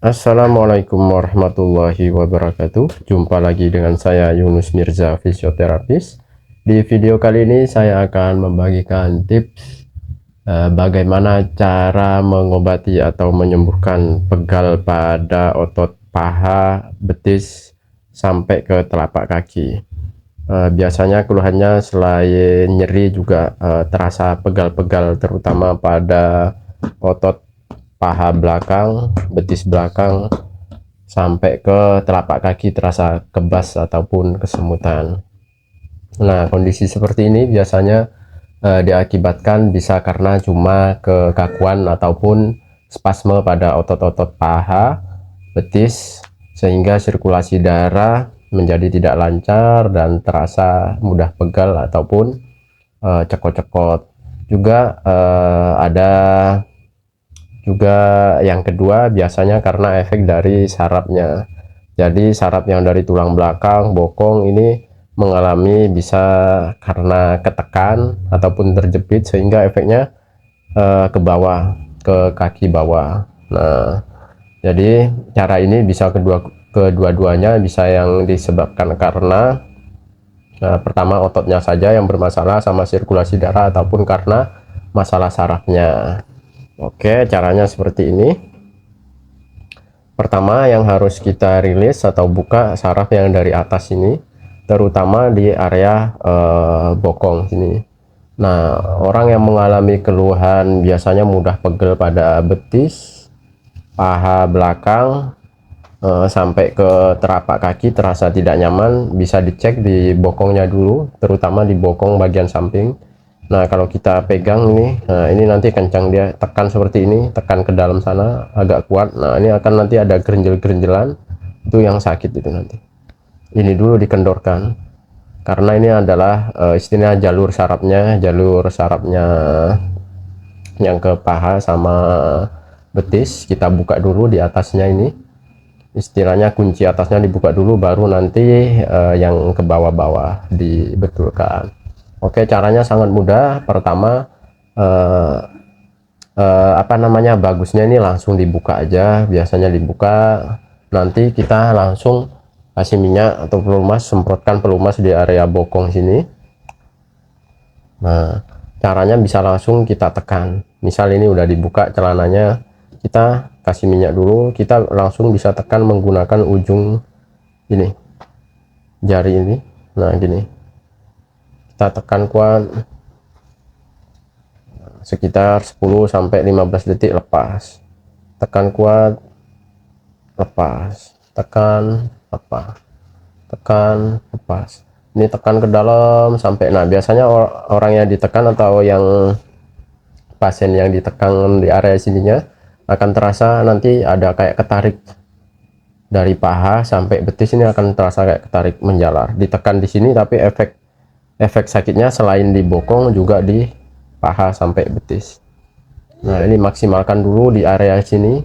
Assalamualaikum warahmatullahi wabarakatuh. Jumpa lagi dengan saya Yunus Mirza, fisioterapis. Di video kali ini saya akan membagikan tips bagaimana cara mengobati atau menyembuhkan pegal pada otot paha, betis sampai ke telapak kaki. Biasanya keluhannya selain nyeri juga terasa pegal-pegal, terutama pada otot paha belakang, betis belakang sampai ke telapak kaki terasa kebas ataupun kesemutan. Nah, kondisi seperti ini biasanya diakibatkan bisa karena cuma kekakuan ataupun spasme pada otot-otot paha, betis, sehingga sirkulasi darah menjadi tidak lancar dan terasa mudah pegal ataupun cekot-cekot. Juga ada juga yang kedua biasanya karena efek dari sarafnya. Jadi saraf yang dari tulang belakang bokong ini mengalami bisa karena ketekan ataupun terjepit sehingga efeknya ke bawah, ke kaki bawah. Nah, jadi cara ini bisa kedua-duanya bisa yang disebabkan karena pertama ototnya saja yang bermasalah sama sirkulasi darah ataupun karena masalah sarafnya. Oke, caranya seperti ini. Pertama yang harus kita rilis atau buka saraf yang dari atas ini, terutama di area bokong sini. Nah, orang yang mengalami keluhan biasanya mudah pegel pada betis, paha belakang, sampai ke telapak kaki terasa tidak nyaman, bisa dicek di bokongnya dulu, terutama di bokong bagian samping. Nah, kalau kita pegang ini, nah ini nanti kencang, dia tekan seperti ini, tekan ke dalam sana agak kuat. Nah, ini akan nanti ada gerenjel-gerenjelan, itu yang sakit itu nanti. Ini dulu dikendorkan, karena ini adalah istilah jalur sarafnya yang ke paha sama betis. Kita buka dulu di atasnya ini, istilahnya kunci atasnya dibuka dulu, baru nanti yang ke bawah-bawah dibetulkan. Oke, caranya sangat mudah. Pertama bagusnya ini langsung dibuka aja, biasanya dibuka, nanti kita langsung kasih minyak atau pelumas, semprotkan pelumas di area bokong sini. Nah, caranya bisa langsung kita tekan, misal ini udah dibuka celananya, kita kasih minyak dulu, kita langsung bisa tekan menggunakan ujung ini, jari ini. Nah, gini, kita tekan kuat sekitar 10-15 detik, lepas, tekan kuat, lepas, tekan, lepas, tekan, lepas. Ini tekan ke dalam sampai, nah biasanya orang yang ditekan atau yang pasien yang ditekan di area sininya akan terasa nanti ada kayak ketarik dari paha sampai betis, ini akan terasa kayak ketarik menjalar, ditekan di sini, tapi efek sakitnya selain di bokong juga di paha sampai betis. Nah, ini maksimalkan dulu di area sini.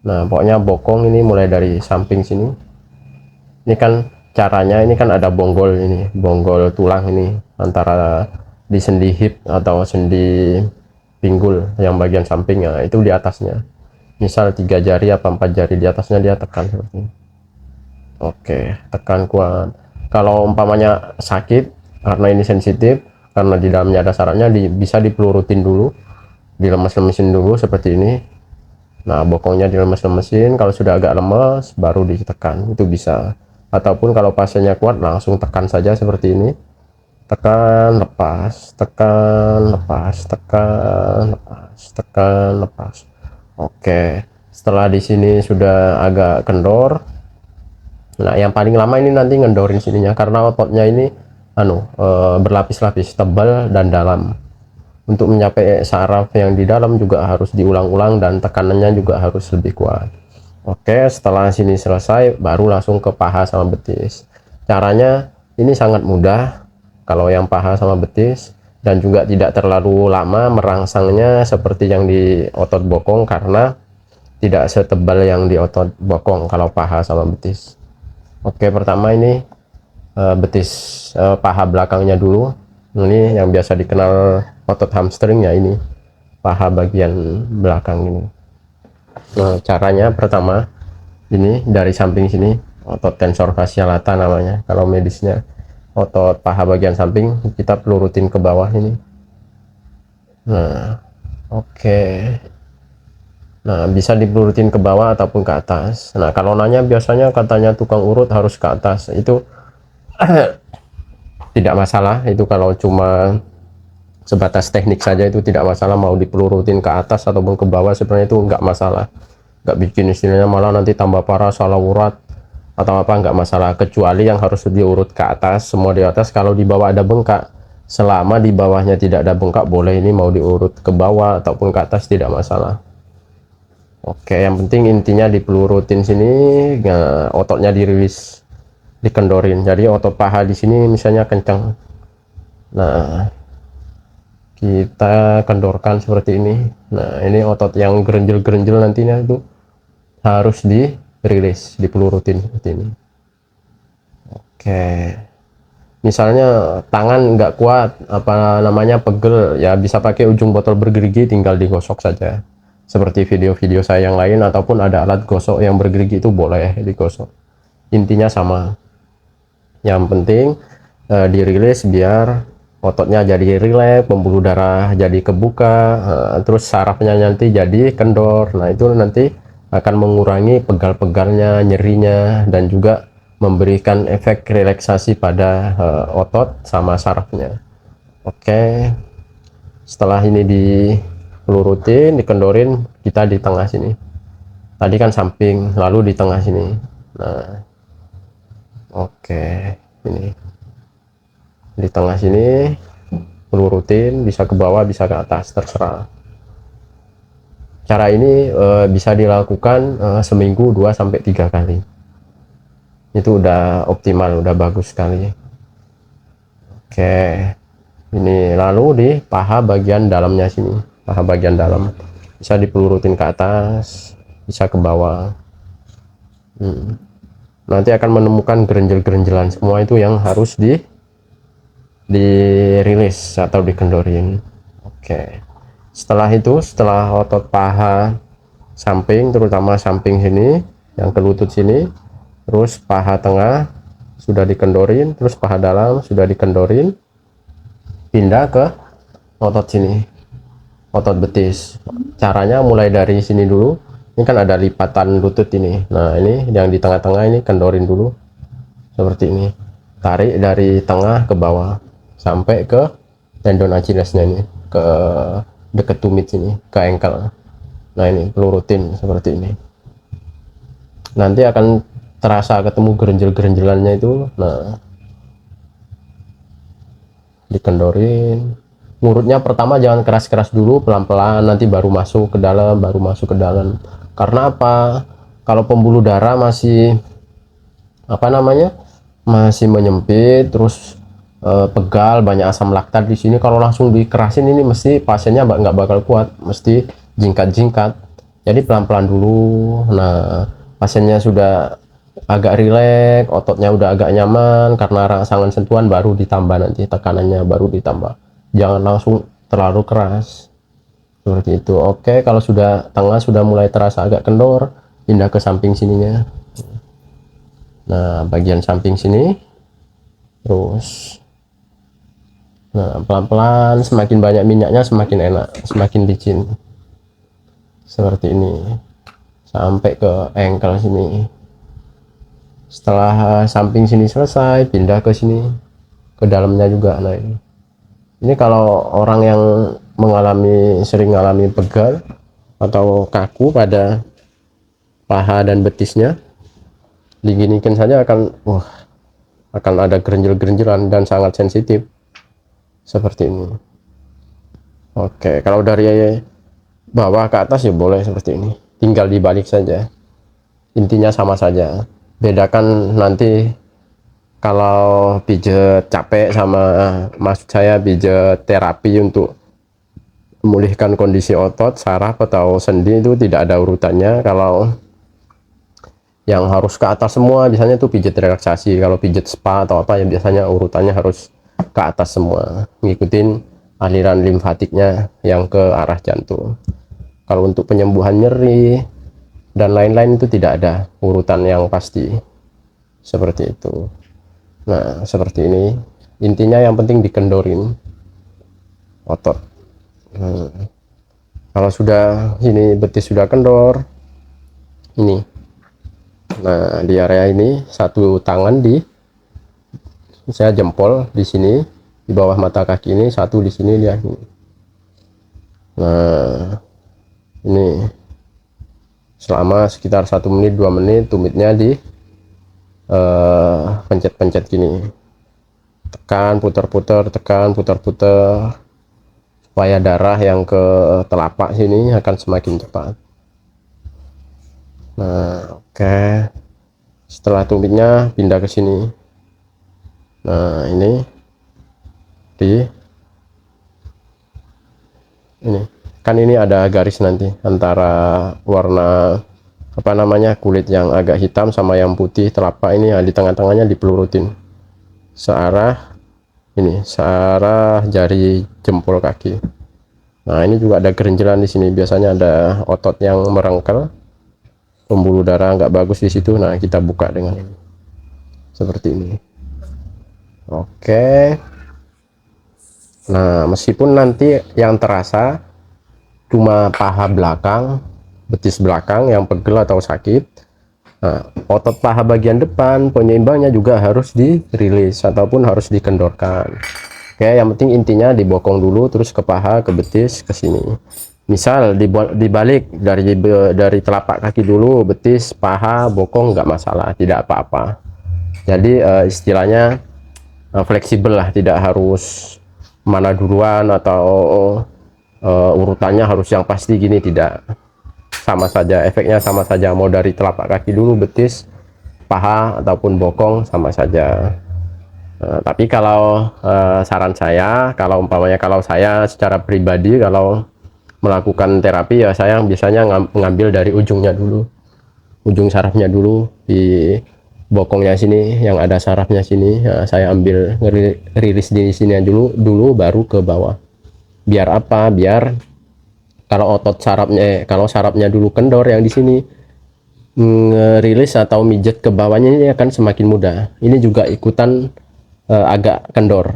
Nah, pokoknya bokong ini mulai dari samping sini. Ini kan caranya, ini kan ada bonggol, ini bonggol tulang ini antara di sendi hip atau sendi pinggul yang bagian samping, ya itu di atasnya. Misal 3 jari apa 4 jari di atasnya, dia tekan seperti ini. Oke, tekan kuat. Kalau umpamanya sakit karena ini sensitif, karena di dalamnya ada sarafnya, bisa dipelurutin dulu, dilemes-lemesin dulu seperti ini. Nah, bokongnya dilemes-lemesin, kalau sudah agak lemes baru ditekan, itu bisa. Ataupun kalau pasiennya kuat langsung tekan saja seperti ini, tekan, lepas, tekan, lepas, tekan, lepas, tekan, lepas. Oke, setelah di sini sudah agak kendor, nah yang paling lama ini nanti ngendorin sininya, karena ototnya ini berlapis-lapis, tebal dan dalam. Untuk mencapai saraf yang di dalam juga harus diulang-ulang dan tekanannya juga harus lebih kuat. Oke, setelah sini selesai baru langsung ke paha sama betis. Caranya ini sangat mudah kalau yang paha sama betis, dan juga tidak terlalu lama merangsangnya seperti yang di otot bokong, karena tidak setebal yang di otot bokong kalau paha sama betis. Oke, pertama ini betis paha belakangnya dulu. Ini yang biasa dikenal otot hamstring, ya ini paha bagian belakang ini. Nah, caranya pertama ini dari samping sini, otot tensor fascia lata namanya kalau medisnya, otot paha bagian samping, kita pelurutin ke bawah ini. Nah, oke. Nah, bisa dipelurutin ke bawah ataupun ke atas. Nah, kalau nanya biasanya katanya tukang urut harus ke atas, itu tidak masalah. Itu kalau cuma sebatas teknik saja itu tidak masalah, mau dipelurutin ke atas ataupun ke bawah sebenarnya itu nggak masalah, nggak bikin istilahnya malah nanti tambah parah salah urat atau apa, nggak masalah. Kecuali yang harus diurut ke atas, semua di atas. Kalau di bawah ada bengkak, selama di bawahnya tidak ada bengkak, boleh ini mau diurut ke bawah ataupun ke atas, tidak masalah. Oke, yang penting intinya dipelurutin sini, nah, ototnya dirilis, dikendorin. Jadi otot paha di sini misalnya kencang, nah kita kendorkan seperti ini. Nah, ini otot yang gerenjel-gerenjel nantinya itu harus dirilis, dipelurutin seperti ini. Oke, misalnya tangan nggak kuat, apa namanya, pegel, ya bisa pakai ujung botol bergerigi, tinggal digosok saja seperti video-video saya yang lain, ataupun ada alat gosok yang bergerigi itu boleh digosok. Intinya sama, yang penting dirilis biar ototnya jadi rileks, pembuluh darah jadi kebuka, terus sarafnya nanti jadi kendor. Nah, itu nanti akan mengurangi pegal-pegalnya, nyerinya, dan juga memberikan efek relaksasi pada otot sama sarafnya. Oke, setelah ini dilurutin, dikendorin, kita di tengah sini. Tadi kan samping, lalu di tengah sini. Nah, oke, ini di tengah sini lurutin, bisa ke bawah bisa ke atas, terserah. Cara ini bisa dilakukan seminggu 2-3 kali, itu udah optimal, udah bagus sekali. Oke, ini lalu di paha bagian dalamnya sini, paha bagian dalam bisa dipelurutin ke atas, bisa ke bawah. Nanti akan menemukan gerenjel-gerenjelan, semua itu yang harus dirilis atau dikendorin. Oke, setelah itu, setelah otot paha samping, terutama samping sini yang ke lutut sini, terus paha tengah sudah dikendorin, terus paha dalam sudah dikendorin, pindah ke otot sini, otot betis. Caranya mulai dari sini dulu, ini kan ada lipatan lutut ini. Nah, ini yang di tengah-tengah ini kendorin dulu seperti ini, tarik dari tengah ke bawah sampai ke tendon Achillesnya ini, ke deket tumit sini, ke ankle. Nah, ini pelurutin seperti ini, nanti akan terasa ketemu gerenjel-gerenjelannya itu. Nah, dikendorin, ngurutnya pertama jangan keras-keras dulu, pelan-pelan, nanti baru masuk ke dalam, baru masuk ke dalam. Karena apa? Kalau pembuluh darah masih apa namanya, masih menyempit, terus pegal, banyak asam laktat di sini, kalau langsung dikerasin ini mesti pasiennya nggak bakal kuat, mesti jingkat-jingkat. Jadi pelan-pelan dulu. Nah, pasiennya sudah agak rileks, ototnya udah agak nyaman karena rangsangan sentuhan, baru ditambah nanti tekanannya, baru ditambah, jangan langsung terlalu keras seperti itu. Oke, kalau sudah tengah sudah mulai terasa agak kendor, pindah ke samping sininya. Nah, bagian samping sini terus. Nah, pelan-pelan, semakin banyak minyaknya semakin enak, semakin licin seperti ini sampai ke ankle sini. Setelah samping sini selesai, pindah ke sini, ke dalamnya juga. Nah, ini kalau orang yang sering mengalami pegal atau kaku pada paha dan betisnya, diginikan saja akan ada gerenjel-gerenjelan dan sangat sensitif seperti ini. Oke, kalau dari bawah ke atas ya boleh seperti ini, tinggal dibalik saja, intinya sama saja. Bedakan nanti kalau pijet capek sama, maksud saya pijet terapi untuk memulihkan kondisi otot, saraf atau sendi, itu tidak ada urutannya. Kalau yang harus ke atas semua biasanya tuh pijet relaksasi, kalau pijet spa atau apa ya biasanya urutannya harus ke atas semua, ngikutin aliran limfatiknya yang ke arah jantung. Kalau untuk penyembuhan nyeri, dan lain-lain itu tidak ada urutan yang pasti seperti itu. Nah seperti ini intinya, yang penting dikendorin otot. Kalau sudah ini betis sudah kendor ini, nah di area ini satu tangan di saya jempol di sini di bawah mata kaki ini, satu di sini, lihat ini. Nah ini selama sekitar 1 menit 2 menit tumitnya di pencet-pencet gini, tekan putar-putar, tekan putar-putar, supaya darah yang ke telapak sini akan semakin cepat. Nah oke, setelah tumitnya pindah ke sini. Nah ini kan ini ada garis nanti antara warna apa namanya kulit yang agak hitam sama yang putih telapak ini, di tengah-tengahnya dipelurutin searah ini, searah jari jempol kaki. Nah ini juga ada gerenjelan di sini, biasanya ada otot yang merengkel, pembuluh darah nggak bagus di situ. Nah kita buka dengan ini seperti ini. Oke, nah meskipun nanti yang terasa cuma paha belakang, betis belakang yang pegel atau sakit, nah otot paha bagian depan penyeimbangnya juga harus dirilis ataupun harus dikendorkan. Oke, yang penting intinya dibokong dulu, terus ke paha, ke betis, ke sini. Misal dibalik dari telapak kaki dulu, betis, paha, bokong, nggak masalah, tidak apa-apa. Jadi istilahnya fleksibel lah, tidak harus mana duluan atau urutannya harus yang pasti gini, tidak. Sama saja, efeknya sama saja, mau dari telapak kaki dulu, betis, paha ataupun bokong sama saja. Tapi kalau saran saya, kalau umpamanya kalau saya secara pribadi kalau melakukan terapi ya, saya biasanya ngambil dari ujungnya dulu, ujung sarafnya dulu, di bokongnya sini yang ada sarafnya sini. Nah, saya ambil rilis di sini dulu baru ke bawah. Biar apa? Biar kalau otot sarafnya, kalau sarafnya dulu kendor yang di sini, ngerilis atau mijet ke bawahnya ini akan semakin mudah. Ini juga ikutan agak kendor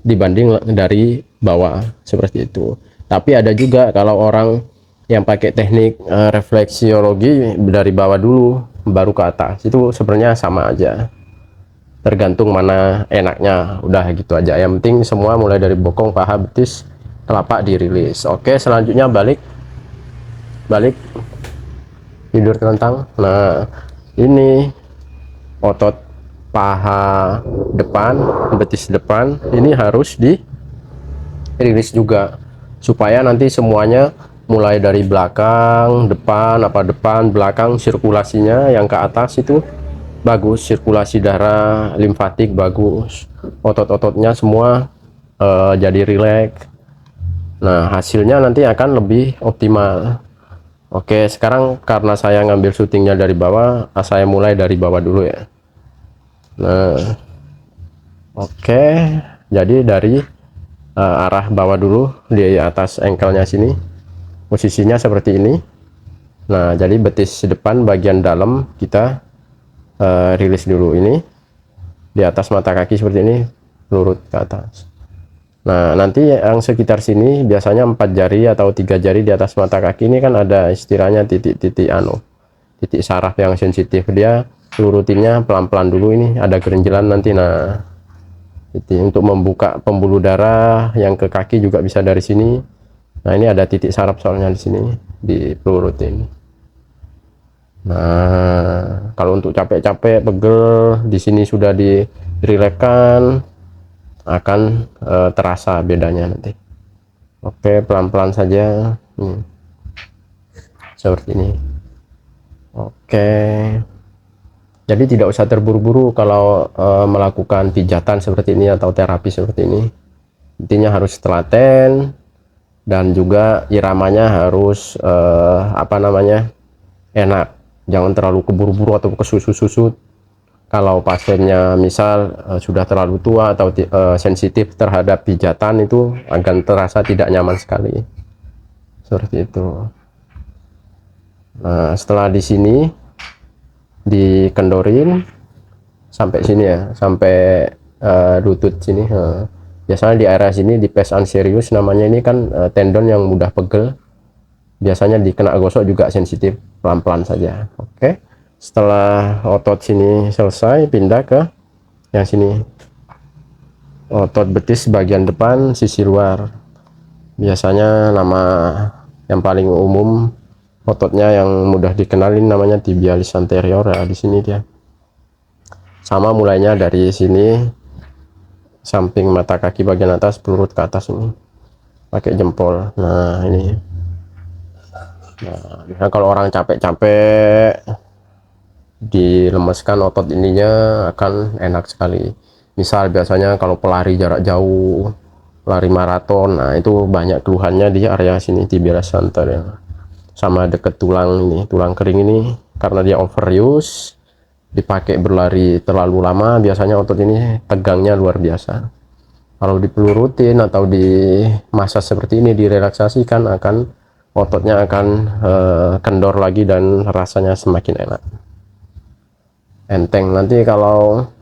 dibanding dari bawah seperti itu. Tapi ada juga kalau orang yang pakai teknik refleksiologi dari bawah dulu baru ke atas, itu sebenarnya sama aja, tergantung mana enaknya, udah gitu aja. Yang penting semua mulai dari bokong, paha, betis, telapak dirilis. Oke, selanjutnya balik tidur telentang. Nah ini otot paha depan, betis depan ini harus dirilis juga, supaya nanti semuanya mulai dari belakang, depan, depan, belakang, sirkulasinya yang ke atas itu bagus, sirkulasi darah, limfatik bagus, otot-ototnya semua jadi rileks. Nah hasilnya nanti akan lebih optimal. Oke, sekarang karena saya ngambil syutingnya dari bawah, saya mulai dari bawah dulu ya. Nah oke, jadi dari arah bawah dulu, di atas engkelnya sini posisinya seperti ini. Nah jadi betis depan bagian dalam kita rilis dulu, ini di atas mata kaki seperti ini, lurut ke atas. Nah nanti yang sekitar sini biasanya 4 jari atau 3 jari di atas mata kaki ini kan ada istilahnya titik-titik titik saraf yang sensitif, dia lurutinnya pelan-pelan dulu. Ini ada gerenjelan nanti. Nah titik untuk membuka pembuluh darah yang ke kaki juga bisa dari sini. Nah ini ada titik saraf soalnya di sini, di pelurutin. Nah kalau untuk capek-capek, pegel, di sini sudah dirilekkan, akan terasa bedanya nanti. Oke, pelan-pelan saja seperti ini. Oke, jadi tidak usah terburu-buru kalau melakukan pijatan seperti ini atau terapi seperti ini. Intinya harus telaten, dan juga iramanya harus enak, jangan terlalu keburu-buru atau kesusut-susut. Kalau pasiennya misal sudah terlalu tua atau sensitif terhadap pijatan, itu akan terasa tidak nyaman sekali seperti itu. Nah, setelah di sini dikendorin sampai sini ya, sampai lutut sini. Biasanya di area sini di pes anserius namanya, ini kan tendon yang mudah pegel, biasanya dikena gosok juga sensitif, pelan-pelan saja. Oke, setelah otot sini selesai, pindah ke yang sini, otot betis bagian depan sisi luar. Biasanya nama yang paling umum ototnya yang mudah dikenalin namanya tibialis anterior ya, di sini dia. Sama mulainya dari sini samping mata kaki bagian atas, pelurut ke atas ini pakai jempol. Nah ini, nah kalau orang capek-capek dilemeskan otot ininya akan enak sekali. Misal biasanya kalau pelari jarak jauh, lari maraton, nah itu banyak keluhannya di area sini tibialis anterior sama deket tulang ini, tulang kering ini, karena dia overuse, dipakai berlari terlalu lama, biasanya otot ini tegangnya luar biasa. Kalau dipelurutin atau di massage seperti ini, direlaksasikan, akan ototnya akan kendor lagi dan rasanya semakin enak, enteng. Nanti kalau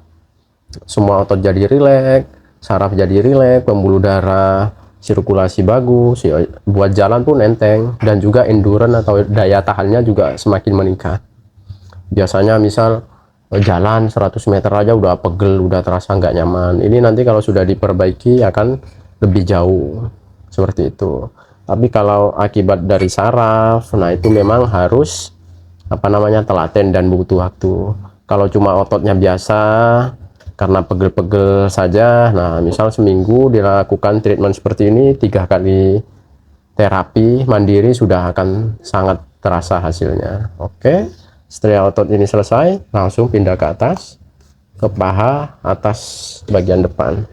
semua otot jadi rileks, saraf jadi rileks, pembuluh darah, sirkulasi bagus ya, buat jalan pun enteng, dan juga endurance atau daya tahannya juga semakin meningkat. Biasanya misal jalan 100 meter aja udah pegel, udah terasa nggak nyaman. Ini nanti kalau sudah diperbaiki akan lebih jauh seperti itu. Tapi kalau akibat dari saraf, nah itu memang harus apa namanya, telaten dan butuh waktu. Kalau cuma ototnya biasa karena pegel-pegel saja, nah misal seminggu dilakukan treatment seperti ini 3 kali terapi mandiri, sudah akan sangat terasa hasilnya. Oke. Setelah otot ini selesai, langsung pindah ke atas, ke paha atas bagian depan.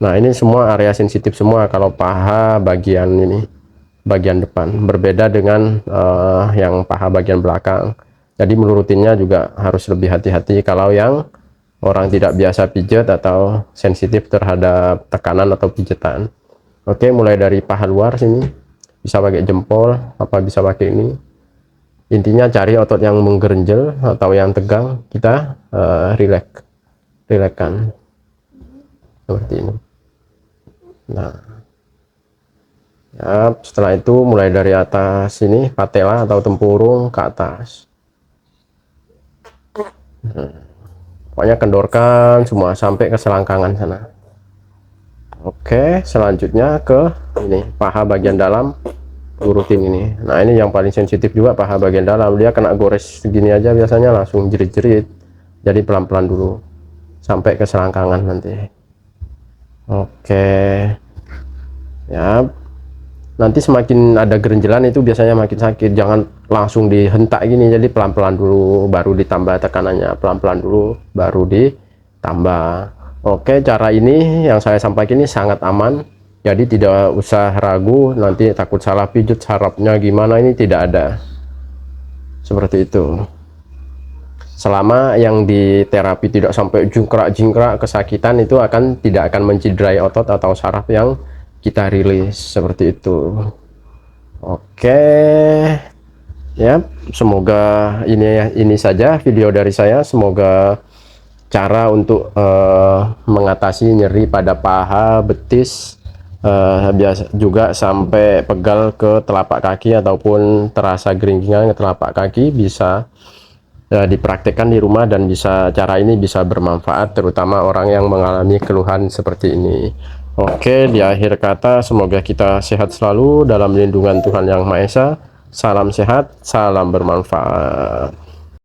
Nah ini semua area sensitif semua kalau paha bagian ini, bagian depan, berbeda dengan yang paha bagian belakang. Jadi melurutinnya juga harus lebih hati-hati kalau yang orang tidak biasa pijat atau sensitif terhadap tekanan atau pijetan. Oke, mulai dari paha luar sini, bisa pakai jempol, apa bisa pakai ini. Intinya cari otot yang menggerenjel atau yang tegang, kita rilekkan seperti ini. Nah ya, setelah itu mulai dari atas sini, patella atau tempurung ke atas. Pokoknya kendorkan semua sampai ke selangkangan sana. Oke, selanjutnya ke ini, paha bagian dalam, urutin ini. Nah ini yang paling sensitif juga, paha bagian dalam. Dia kena gores segini aja biasanya langsung jerit-jerit, jadi pelan-pelan dulu sampai ke selangkangan nanti. Oke ya, nanti semakin ada gerenjelan itu biasanya makin sakit. Jangan langsung dihentak gini, jadi pelan-pelan dulu baru ditambah tekanannya, pelan-pelan dulu baru ditambah. Oke, cara ini yang saya sampaikan ini sangat aman, jadi tidak usah ragu nanti takut salah pijat, sarafnya gimana, ini tidak ada seperti itu. Selama yang di terapi tidak sampai jingkrak-jingkrak kesakitan, itu tidak akan mencederai otot atau saraf yang kita rilis seperti itu. Oke ya, semoga ini saja video dari saya. Semoga cara untuk mengatasi nyeri pada paha, betis, biasa juga sampai pegal ke telapak kaki ataupun terasa geringgingan ke telapak kaki, bisa dipraktekkan di rumah, dan cara ini bisa bermanfaat terutama orang yang mengalami keluhan seperti ini. Oke, di akhir kata semoga kita sehat selalu dalam lindungan Tuhan Yang Maha Esa. Salam sehat, salam bermanfaat.